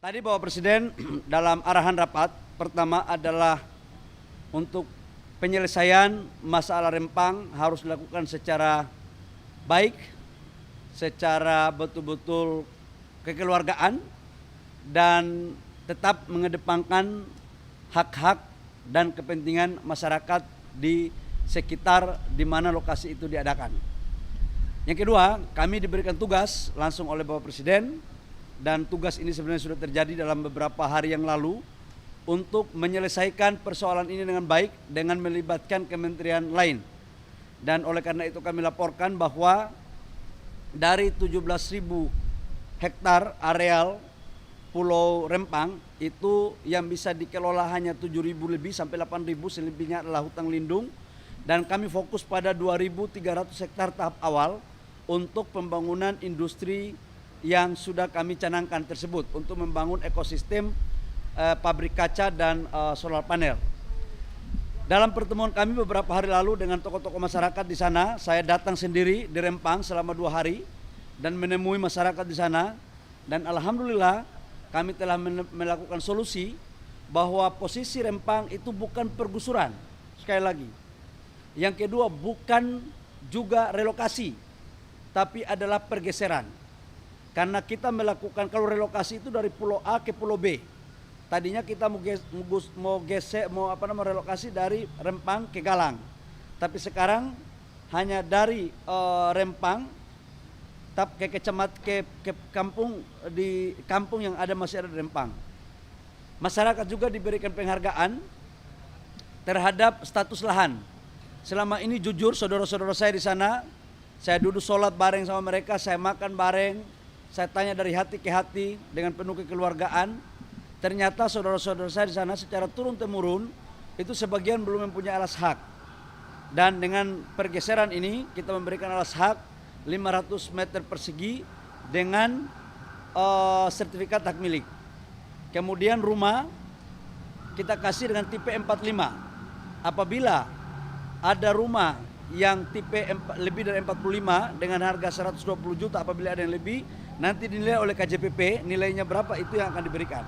Tadi Bapak Presiden dalam arahan rapat pertama adalah untuk penyelesaian masalah Rempang harus dilakukan secara baik, secara betul-betul kekeluargaan dan tetap mengedepankan hak-hak dan kepentingan masyarakat di sekitar di mana lokasi itu diadakan. Yang kedua, kami diberikan tugas langsung oleh Bapak Presiden, dan tugas ini sebenarnya sudah terjadi dalam beberapa hari yang lalu untuk menyelesaikan persoalan ini dengan baik dengan melibatkan kementerian lain. Dan oleh karena itu kami laporkan bahwa dari 17.000 hektar areal Pulau Rempang itu yang bisa dikelola hanya 7.000 lebih sampai 8.000, selebihnya adalah hutan lindung. Dan kami fokus pada 2.300 hektar tahap awal untuk pembangunan industri yang sudah kami canangkan tersebut untuk membangun ekosistem pabrik kaca dan solar panel. Dalam pertemuan kami beberapa hari lalu dengan tokoh-tokoh masyarakat di sana, saya datang sendiri di Rempang selama 2 hari dan menemui masyarakat di sana, dan alhamdulillah kami telah melakukan solusi bahwa posisi Rempang itu bukan pergusuran. Sekali lagi, yang kedua bukan juga relokasi, tapi adalah pergeseran. Karena kita melakukan, kalau relokasi itu dari pulau A ke pulau B. Tadinya kita mau relokasi dari Rempang ke Galang. Tapi sekarang hanya dari Rempang ke kampung, di kampung yang masih ada di Rempang. Masyarakat juga diberikan penghargaan terhadap status lahan. Selama ini jujur saudara-saudara saya di sana, saya duduk sholat bareng sama mereka, saya makan bareng. Saya tanya dari hati ke hati dengan penuh kekeluargaan. Ternyata saudara-saudara saya di sana secara turun-temurun itu sebagian belum mempunyai alas hak. Dan dengan pergeseran ini kita memberikan alas hak 500 meter persegi dengan sertifikat hak milik. Kemudian rumah kita kasih dengan tipe 45. Apabila ada rumah yang tipe lebih dari 45 dengan harga 120 juta, apabila ada yang lebih, nanti dinilai oleh KJPP, nilainya berapa itu yang akan diberikan.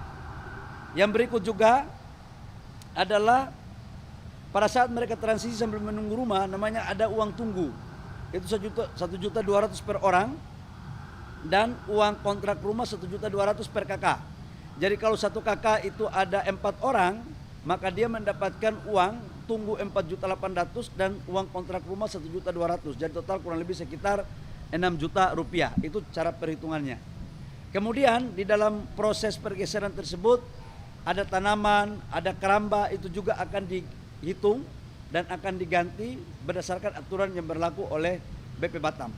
Yang berikut juga adalah pada saat mereka transisi sambil menunggu rumah, namanya ada uang tunggu. Itu 1.200.000 per orang, dan uang kontrak rumah 1.200.000 per kakak. Jadi kalau satu kakak itu ada 4 orang, maka dia mendapatkan uang tunggu 4.800.000 dan uang kontrak rumah 1.200.000. Jadi total kurang lebih sekitar 6 juta rupiah. Itu cara perhitungannya. Kemudian di dalam proses pergeseran tersebut ada tanaman, ada keramba, itu juga akan dihitung dan akan diganti berdasarkan aturan yang berlaku oleh BP Batam.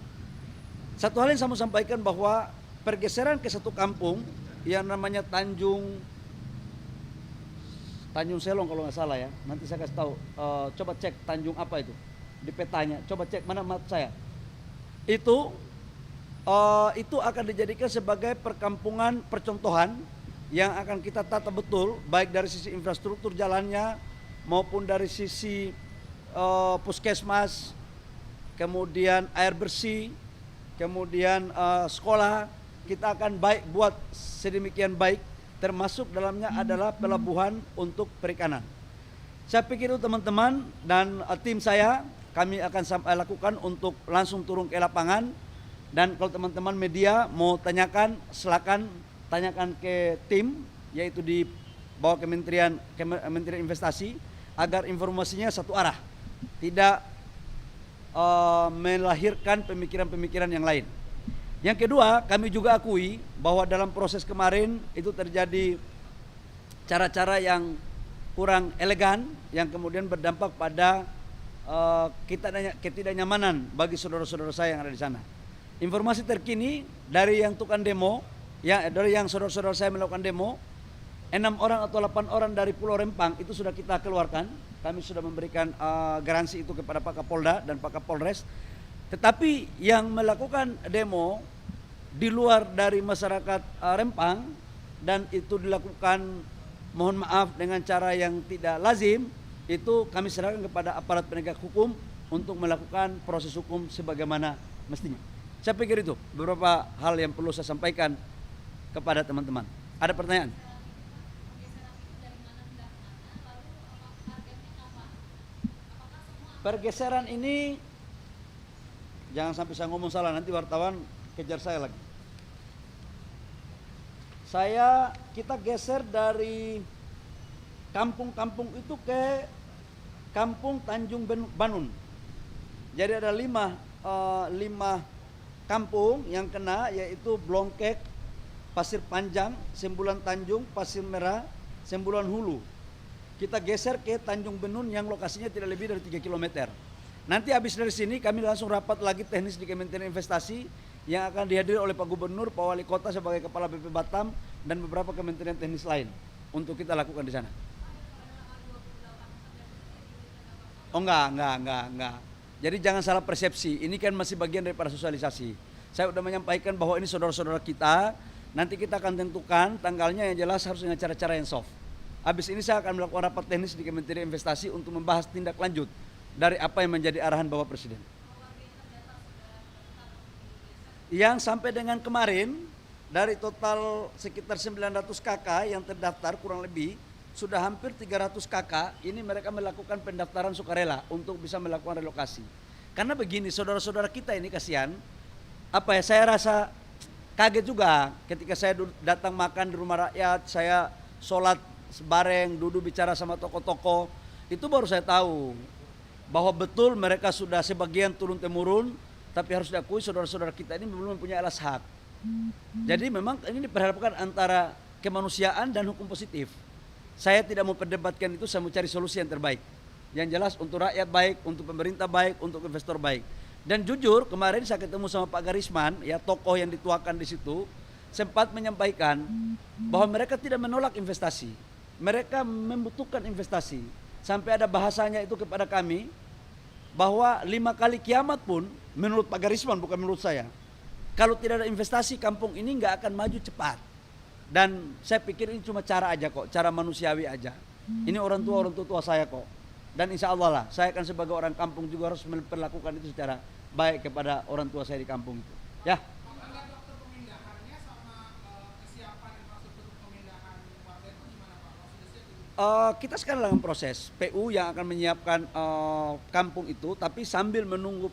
Satu hal yang saya mau sampaikan bahwa pergeseran ke satu kampung yang namanya Tanjung Selong kalau nggak salah ya, nanti saya kasih tahu. Coba cek Tanjung apa itu di petanya, coba cek mana map saya. Itu akan dijadikan sebagai perkampungan percontohan yang akan kita tata betul, baik dari sisi infrastruktur jalannya maupun dari sisi puskesmas, kemudian air bersih, kemudian sekolah. Kita akan buat sedemikian baik, termasuk dalamnya adalah pelabuhan untuk perikanan. Saya pikir itu teman-teman dan tim saya, kami akan lakukan untuk langsung turun ke lapangan. Dan kalau teman-teman media mau tanyakan, silakan tanyakan ke tim, yaitu di bawah Kementerian Investasi, agar informasinya satu arah, tidak melahirkan pemikiran-pemikiran yang lain. Yang kedua, kami juga akui bahwa dalam proses kemarin itu terjadi cara-cara yang kurang elegan yang kemudian berdampak pada ketidaknyamanan bagi saudara-saudara saya yang ada di sana. Informasi terkini dari yang tukang demo, dari yang saudara-saudara saya melakukan demo, 6 orang atau 8 orang dari Pulau Rempang itu sudah kita keluarkan. Kami sudah memberikan garansi itu kepada Pak Kapolda dan Pak Kapolres. Tetapi yang melakukan demo di luar dari masyarakat Rempang dan itu dilakukan, mohon maaf, dengan cara yang tidak lazim, itu kami serahkan kepada aparat penegak hukum untuk melakukan proses hukum sebagaimana mestinya. Saya pikir itu beberapa hal yang perlu saya sampaikan kepada teman-teman. Ada pertanyaan? Pergeseran ini jangan sampai saya ngomong salah, nanti wartawan kejar saya lagi. Kita geser dari kampung-kampung itu ke kampung Tanjung Banun. Jadi ada lima kampung yang kena, yaitu Blongkek, Pasir Panjang, Sembulan Tanjung, Pasir Merah, Sembulan Hulu. Kita geser ke Tanjung Benun yang lokasinya tidak lebih dari 3 km. Nanti habis dari sini kami langsung rapat lagi teknis di Kementerian Investasi yang akan dihadiri oleh Pak Gubernur, Pak Wali Kota sebagai Kepala BP Batam dan beberapa kementerian teknis lain untuk kita lakukan di sana. Oh enggak. Jadi jangan salah persepsi, ini kan masih bagian daripada sosialisasi. Saya sudah menyampaikan bahwa ini saudara-saudara kita, nanti kita akan tentukan tanggalnya yang jelas harus dengan cara-cara yang soft. Habis ini saya akan melakukan rapat teknis di Kementerian Investasi untuk membahas tindak lanjut dari apa yang menjadi arahan Bapak Presiden. Yang sampai dengan kemarin, dari total sekitar 900 KK yang terdaftar kurang lebih, sudah hampir 300 KK, ini mereka melakukan pendaftaran sukarela untuk bisa melakukan relokasi. Karena begini, saudara-saudara kita ini kasihan, saya rasa kaget juga ketika saya datang makan di rumah rakyat, saya sholat bareng, duduk bicara sama tokoh-tokoh, itu baru saya tahu bahwa betul mereka sudah sebagian turun-temurun, tapi harus diakui saudara-saudara kita ini belum mempunyai alas hak. Jadi memang ini diperhadapkan antara kemanusiaan dan hukum positif. Saya tidak mau perdebatkan itu, saya mau cari solusi yang terbaik. Yang jelas untuk rakyat baik, untuk pemerintah baik, untuk investor baik. Dan jujur kemarin saya ketemu sama Pak Garisman, ya tokoh yang dituakan di situ, sempat menyampaikan bahwa mereka tidak menolak investasi. Mereka membutuhkan investasi. Sampai ada bahasanya itu kepada kami, bahwa 5 kali kiamat pun, menurut Pak Garisman bukan menurut saya, kalau tidak ada investasi kampung ini nggak akan maju cepat. Dan saya pikir ini cuma cara aja kok, cara manusiawi aja. Ini orang tua saya kok. Dan insya Allah lah, saya akan sebagai orang kampung juga harus memperlakukan itu secara baik kepada orang tua saya di kampung itu. Ya. Kita sekarang dalam proses PU yang akan menyiapkan kampung itu, tapi sambil menunggu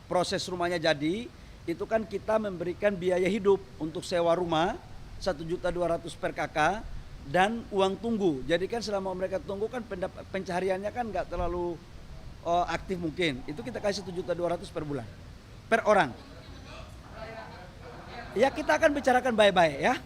proses rumahnya jadi, itu kan kita memberikan biaya hidup untuk sewa rumah 1.200.000 per KK dan uang tunggu. Jadi kan selama mereka tunggu kan pencahariannya kan nggak terlalu aktif mungkin. Itu kita kasih 1.200.000 per bulan, per orang. Ya kita akan bicarakan baik-baik ya.